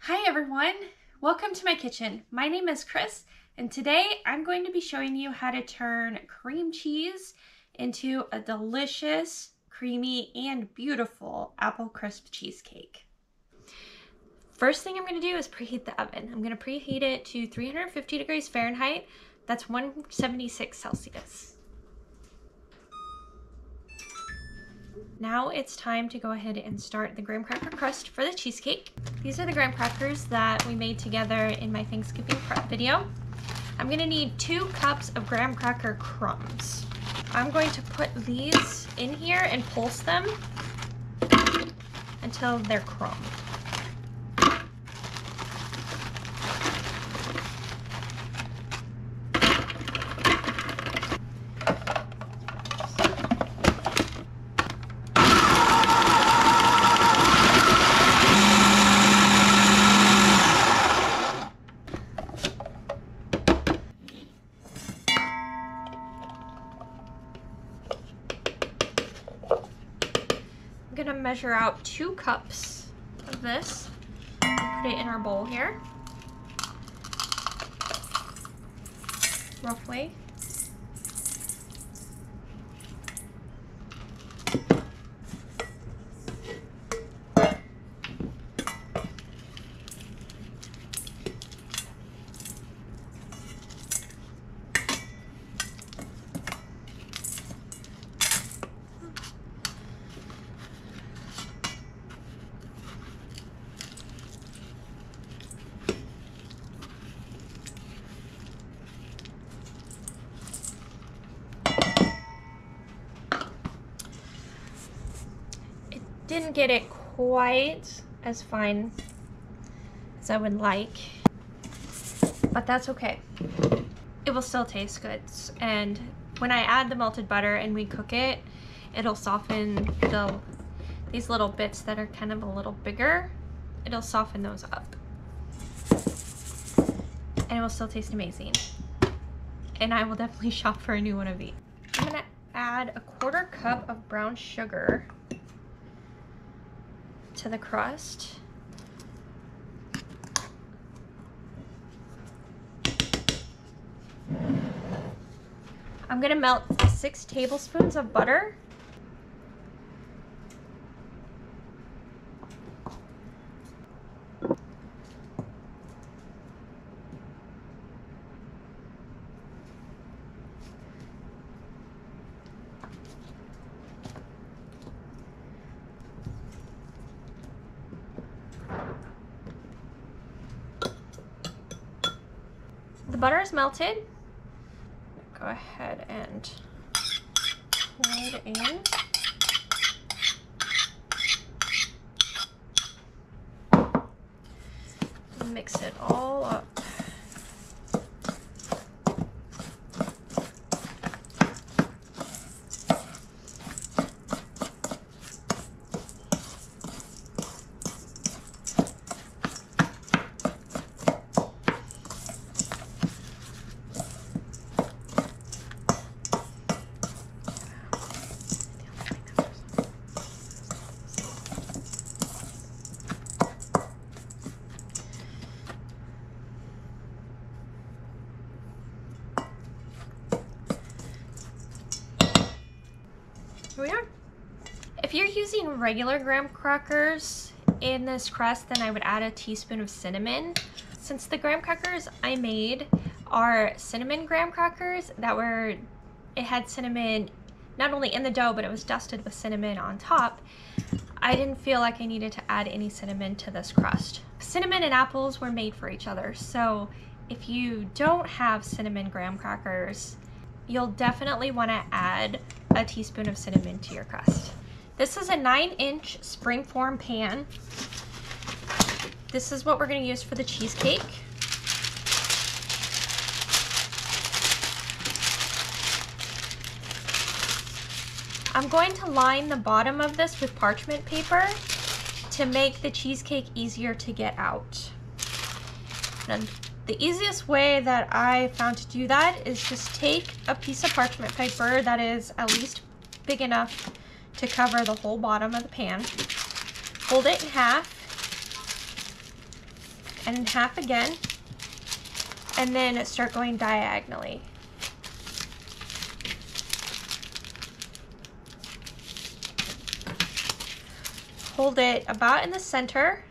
Hi everyone, welcome to my kitchen. My name is Chris and today I'm going to be showing you how to turn cream cheese into a delicious, creamy, and beautiful apple crisp cheesecake. First thing I'm going to do is preheat the oven. I'm going to preheat it to 350 degrees Fahrenheit. That's 176 Celsius. Now it's time to go ahead and start the graham cracker crust for the cheesecake. These are the graham crackers that we made together in my Thanksgiving prep video. I'm gonna need 2 cups of graham cracker crumbs. I'm going to put these in here and pulse them until they're crumbed. I'm gonna measure out 2 cups of this and put it in our bowl here, roughly. Didn't get it quite as fine as I would like, but that's okay. It will still taste good, and when I add the melted butter and we cook it, it'll soften these little bits that are kind of a little bigger. It'll soften those up, and it will still taste amazing. And I will definitely shop for a new one of these. I'm gonna add a 1/4 cup of brown sugar to the crust. I'm gonna melt 6 tablespoons of butter. The butter is melted. Go ahead and pour it in. Mix it all up. Here we are. If you're using regular graham crackers in this crust, then I would add a teaspoon of cinnamon. Since the graham crackers I made are cinnamon graham crackers it had cinnamon not only in the dough, but it was dusted with cinnamon on top, I didn't feel like I needed to add any cinnamon to this crust. Cinnamon and apples were made for each other, so if you don't have cinnamon graham crackers, you'll definitely want to add a teaspoon of cinnamon to your crust. This is a 9-inch springform pan. This is what we're going to use for the cheesecake. I'm going to line the bottom of this with parchment paper to make the cheesecake easier to get out. And the easiest way that I found to do that is just take a piece of parchment paper that is at least big enough to cover the whole bottom of the pan, fold it in half, and in half again, and then start going diagonally. Hold it about in the center,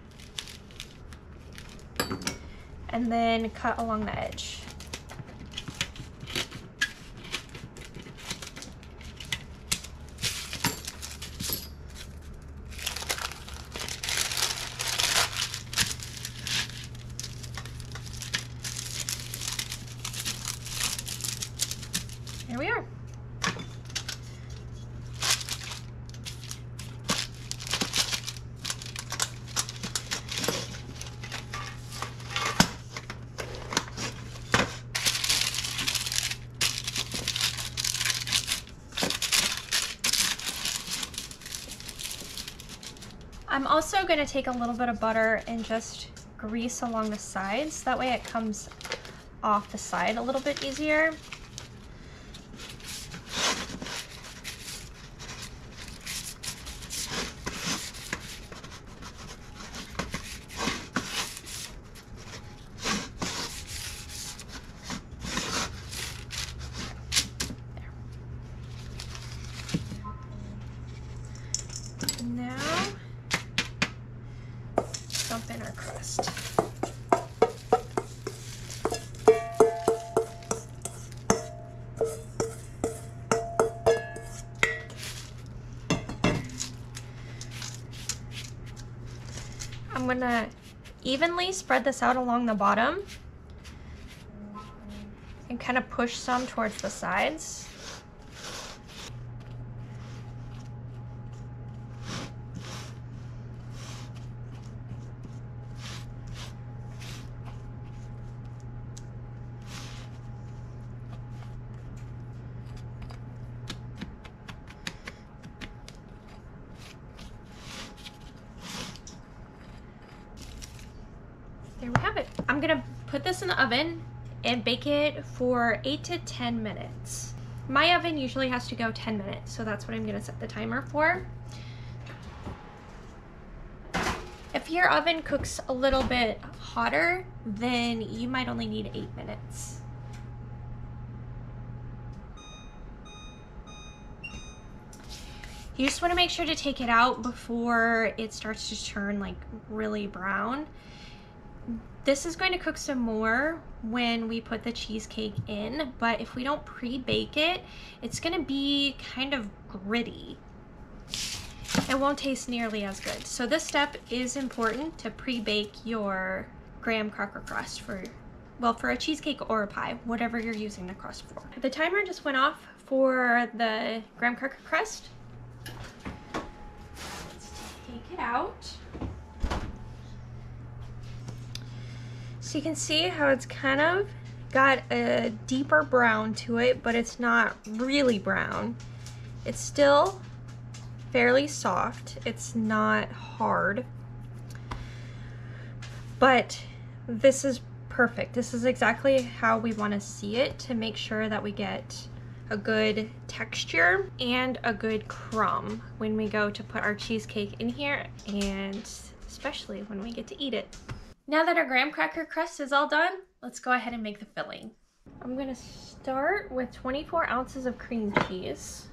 and then cut along the edge. Here we are. I'm also going to take a little bit of butter and just grease along the sides. That way it comes off the side a little bit easier. Now, dump in our crust. I'm gonna evenly spread this out along the bottom and kind of push some towards the sides. There we have it. I'm gonna put this in the oven and bake it for 8 to 10 minutes. My oven usually has to go 10 minutes, so that's what I'm gonna set the timer for. If your oven cooks a little bit hotter, then you might only need 8 minutes. You just wanna make sure to take it out before it starts to turn like really brown. This is going to cook some more when we put the cheesecake in, but if we don't pre-bake it, it's going to be kind of gritty. It won't taste nearly as good. So this step is important, to pre-bake your graham cracker crust for a cheesecake or a pie, whatever you're using the crust for. The timer just went off for the graham cracker crust. Let's take it out. So you can see how it's kind of got a deeper brown to it, but it's not really brown. It's still fairly soft. It's not hard. But this is perfect. This is exactly how we want to see it to make sure that we get a good texture and a good crumb when we go to put our cheesecake in here, and especially when we get to eat it. Now that our graham cracker crust is all done, let's go ahead and make the filling. I'm gonna start with 24 ounces of cream cheese.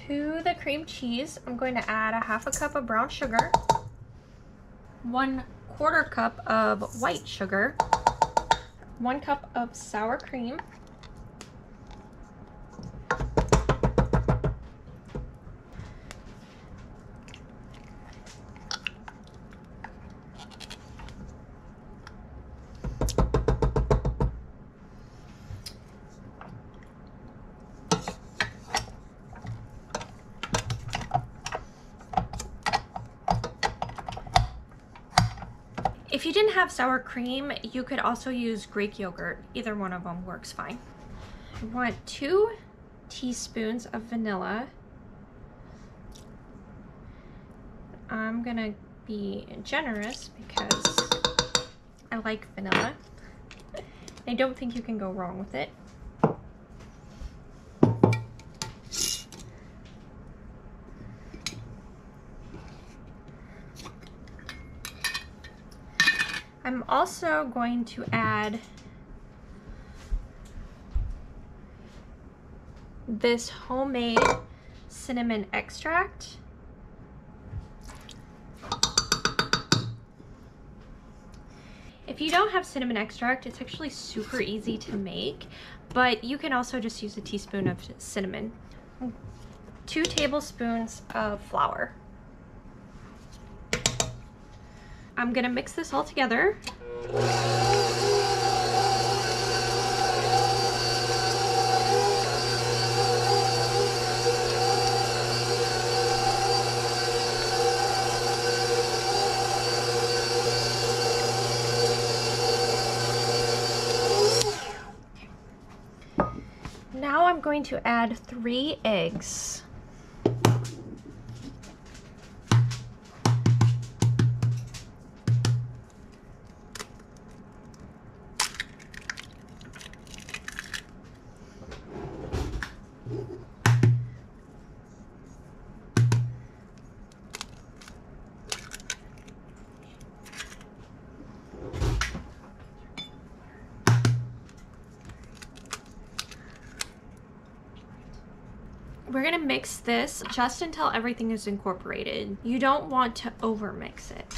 To the cream cheese, I'm going to add a half a cup of brown sugar, 1/4 cup of white sugar, 1 cup of sour cream, if you didn't have sour cream, you could also use Greek yogurt. Either one of them works fine. I want 2 teaspoons of vanilla. I'm gonna be generous because I like vanilla. I don't think you can go wrong with it. I'm also going to add this homemade cinnamon extract. If you don't have cinnamon extract, it's actually super easy to make, but you can also just use a teaspoon of cinnamon. 2 tablespoons of flour. I'm gonna mix this all together. Now I'm going to add 3 eggs. We're gonna mix this just until everything is incorporated. You don't want to over mix it.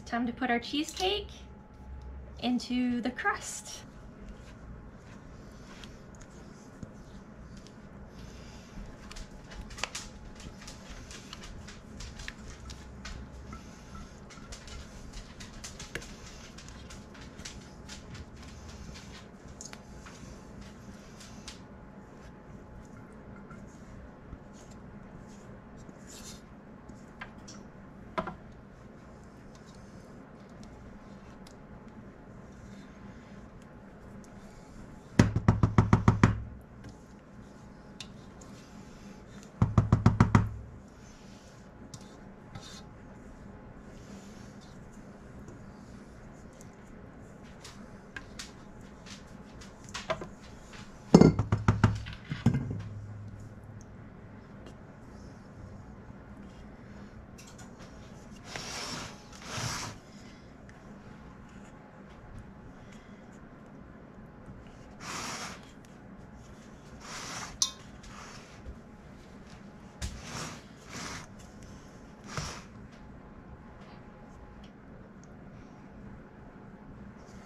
Time to put our cheesecake into the crust.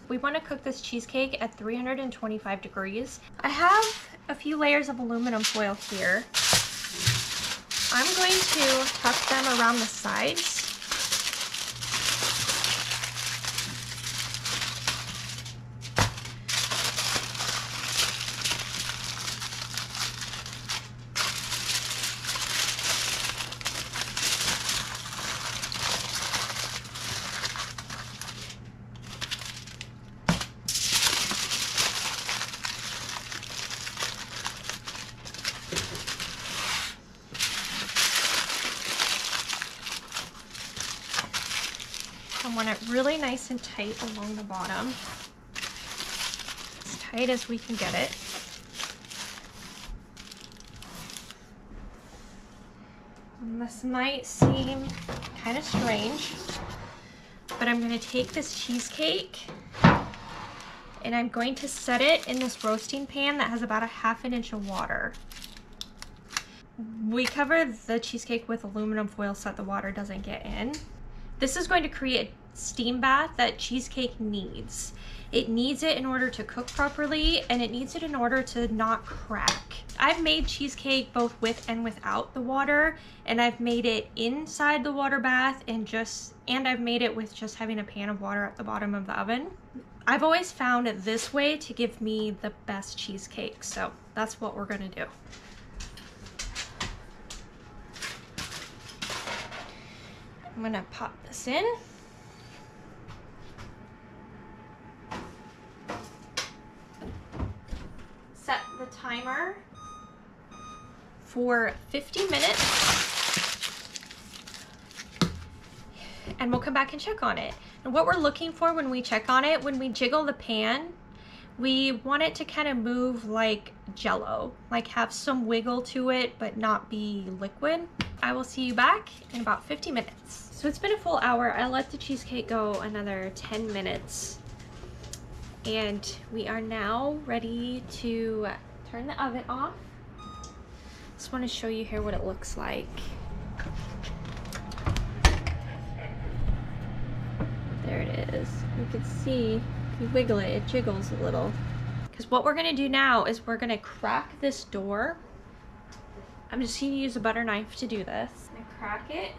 We want to cook this cheesecake at 325 degrees. I have a few layers of aluminum foil here. I'm going to tuck them around the sides. I want it really nice and tight along the bottom, as tight as we can get it. And this might seem kind of strange, but I'm going to take this cheesecake and I'm going to set it in this roasting pan that has about a ½ inch of water. We cover the cheesecake with aluminum foil so that the water doesn't get in. This is going to create a steam bath that cheesecake needs. It needs it in order to cook properly, and it needs it in order to not crack. I've made cheesecake both with and without the water, and I've made it inside the water bath and I've made it with just having a pan of water at the bottom of the oven. I've always found this way to give me the best cheesecake, so that's what we're gonna do. I'm gonna pop this in. Set the timer for 50 minutes. And we'll come back and check on it. And what we're looking for when we check on it, when we jiggle the pan, we want it to kind of move like Jello, like have some wiggle to it, but not be liquid. I will see you back in about 50 minutes. So it's been a full hour. I let the cheesecake go another 10 minutes. And we are now ready to turn the oven off. Just want to show you here what it looks like. There it is. You can see, if you wiggle it, it jiggles a little. Because what we're gonna do now is we're gonna crack this door. I'm just gonna use a butter knife to do this. I'm gonna crack it.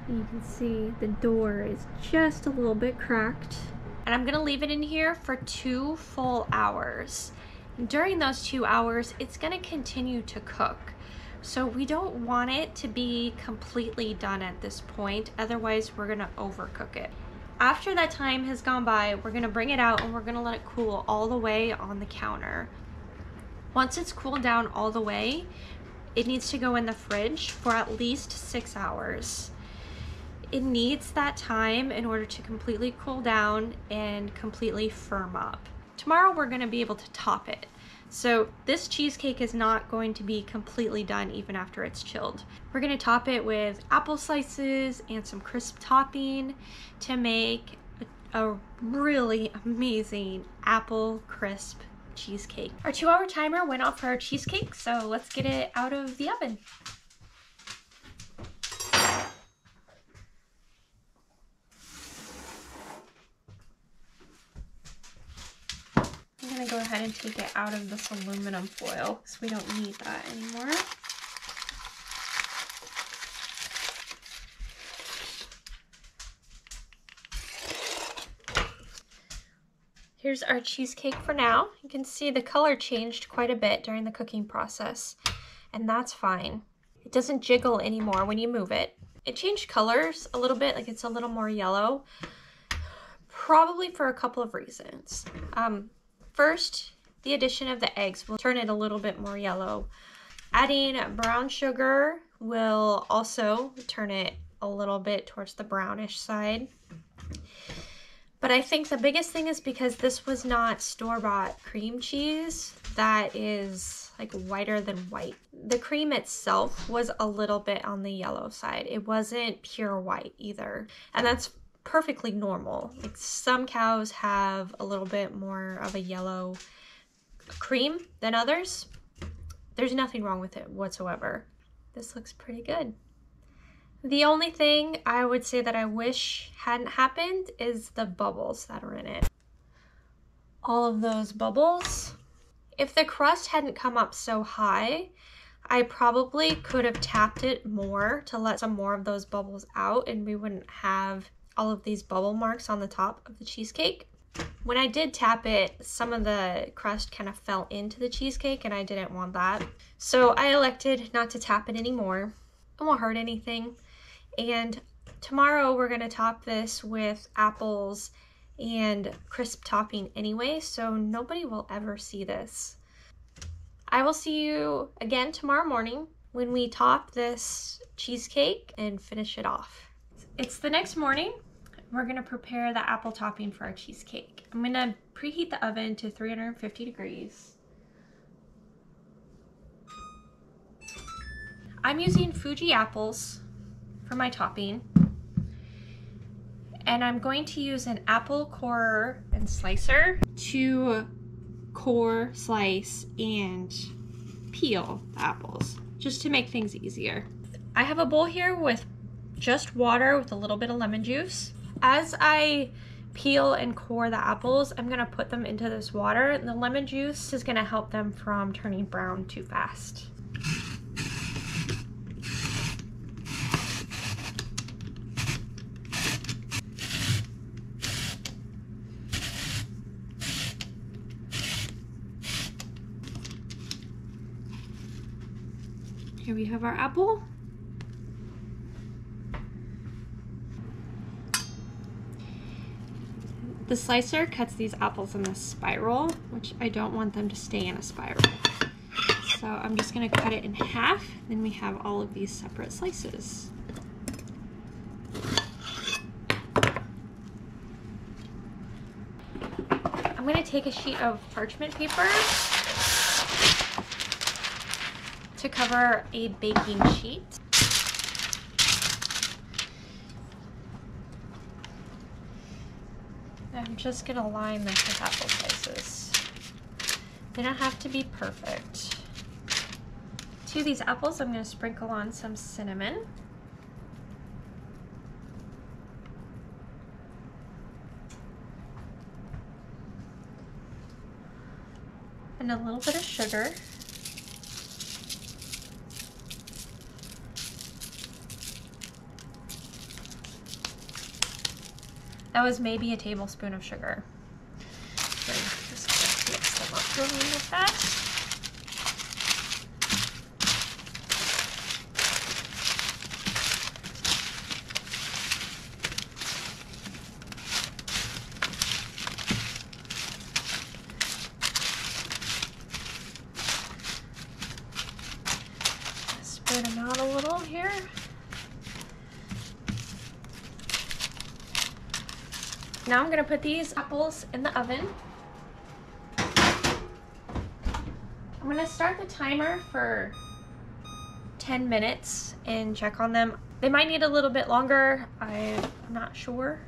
You can see the door is just a little bit cracked. And I'm gonna leave it in here for 2 full hours. And during those 2 hours, it's gonna continue to cook. So we don't want it to be completely done at this point, otherwise we're gonna overcook it. After that time has gone by, we're gonna bring it out and we're gonna let it cool all the way on the counter. Once it's cooled down all the way, it needs to go in the fridge for at least 6 hours. It needs that time in order to completely cool down and completely firm up. Tomorrow we're gonna be able to top it. So this cheesecake is not going to be completely done even after it's chilled. We're gonna top it with apple slices and some crisp topping to make a really amazing apple crisp cheesecake. Our 2-hour timer went off for our cheesecake, so let's get it out of the oven. I'm gonna go ahead and take it out of this aluminum foil because we don't need that anymore. Here's our cheesecake for now. You can see the color changed quite a bit during the cooking process, and that's fine. It doesn't jiggle anymore when you move it. It changed colors a little bit, like it's a little more yellow, probably for a couple of reasons. First, the addition of the eggs will turn it a little bit more yellow. Adding brown sugar will also turn it a little bit towards the brownish side. But I think the biggest thing is because this was not store-bought cream cheese that is like whiter than white. The cream itself was a little bit on the yellow side. It wasn't pure white either. And that's perfectly normal. Like some cows have a little bit more of a yellow cream than others. There's nothing wrong with it whatsoever. This looks pretty good. The only thing I would say that I wish hadn't happened is the bubbles that are in it. All of those bubbles. If the crust hadn't come up so high, I probably could have tapped it more to let some more of those bubbles out and we wouldn't have all of these bubble marks on the top of the cheesecake. When I did tap it, some of the crust kind of fell into the cheesecake and I didn't want that. So I elected not to tap it anymore. It won't hurt anything. And tomorrow we're gonna top this with apples and crisp topping anyway, so nobody will ever see this. I will see you again tomorrow morning when we top this cheesecake and finish it off. It's the next morning. We're gonna prepare the apple topping for our cheesecake. I'm gonna preheat the oven to 350 degrees. I'm using Fuji apples for my topping. And I'm going to use an apple corer and slicer to core, slice, and peel the apples, just to make things easier. I have a bowl here with just water with a little bit of lemon juice. As I peel and core the apples, I'm gonna put them into this water, and the lemon juice is gonna help them from turning brown too fast. Here we have our apple. The slicer cuts these apples in a spiral, which I don't want them to stay in a spiral. So I'm just gonna cut it in half, then we have all of these separate slices. I'm gonna take a sheet of parchment paper to cover a baking sheet. I'm just gonna line this with apple slices. They don't have to be perfect. To these apples, I'm gonna sprinkle on some cinnamon. And a little bit of sugar. That was maybe a tablespoon of sugar. So I'm just gonna mix them up really fast. Spread them out a little here. Now I'm gonna put these apples in the oven. I'm gonna start the timer for 10 minutes and check on them. They might need a little bit longer, I'm not sure.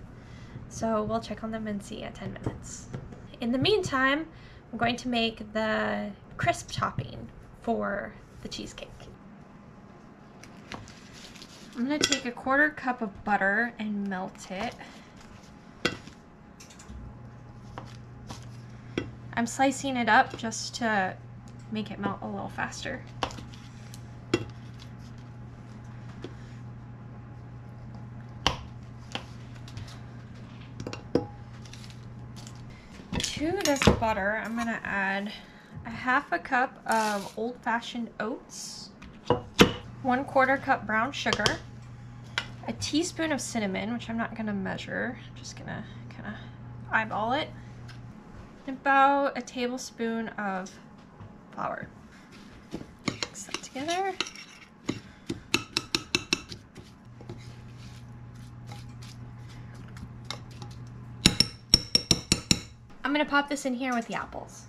So we'll check on them and see at 10 minutes. In the meantime, I'm going to make the crisp topping for the cheesecake. I'm gonna take a 1/4 cup of butter and melt it. I'm slicing it up just to make it melt a little faster. To this butter, I'm gonna add a 1/2 cup of old-fashioned oats, 1/4 cup brown sugar, a teaspoon of cinnamon, which I'm not gonna measure, I'm just gonna kind of eyeball it, about a tablespoon of flour. Mix that together. I'm gonna pop this in here with the apples.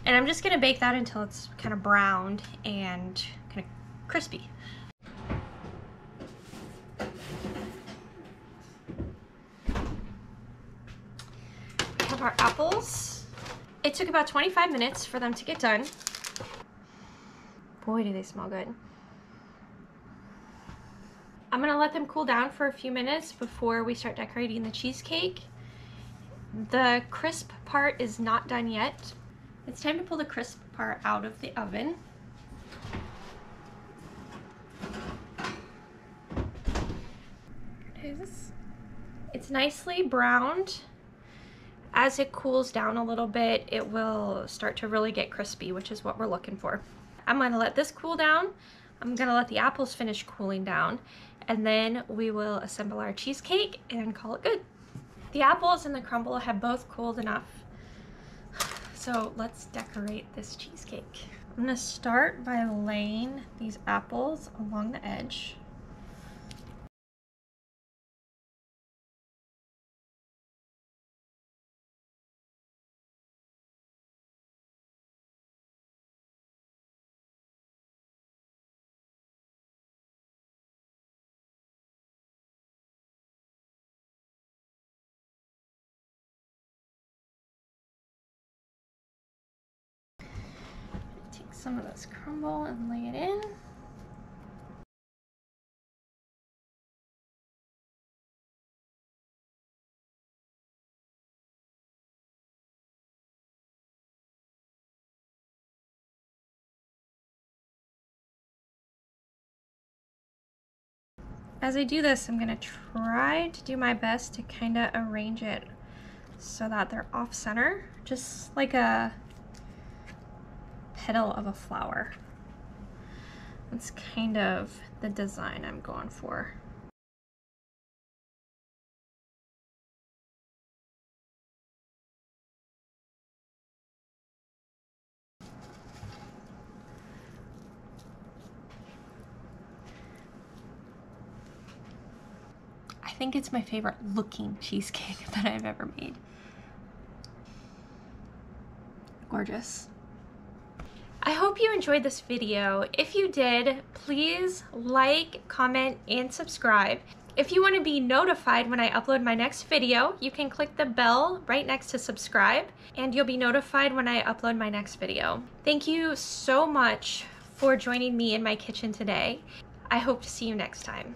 And I'm just gonna bake that until it's kind of browned and kind of crispy. Our apples. It took about 25 minutes for them to get done. Boy, do they smell good. I'm gonna let them cool down for a few minutes before we start decorating the cheesecake. The crisp part is not done yet. It's time to pull the crisp part out of the oven. There it is. It's nicely browned. As it cools down a little bit, it will start to really get crispy, which is what we're looking for. I'm gonna let this cool down. I'm gonna let the apples finish cooling down, and then we will assemble our cheesecake and call it good. The apples and the crumble have both cooled enough. So let's decorate this cheesecake. I'm gonna start by laying these apples along the edge. Take some of this crumble and lay it in. As I do this, I'm gonna try to do my best to kind of arrange it so that they're off center, just like a petal of a flower. That's kind of the design I'm going for. I think it's my favorite looking cheesecake that I've ever made. Gorgeous. I hope you enjoyed this video. If you did, please like, comment, and subscribe. If you want to be notified when I upload my next video, you can click the bell right next to subscribe, and you'll be notified when I upload my next video. Thank you so much for joining me in my kitchen today. I hope to see you next time.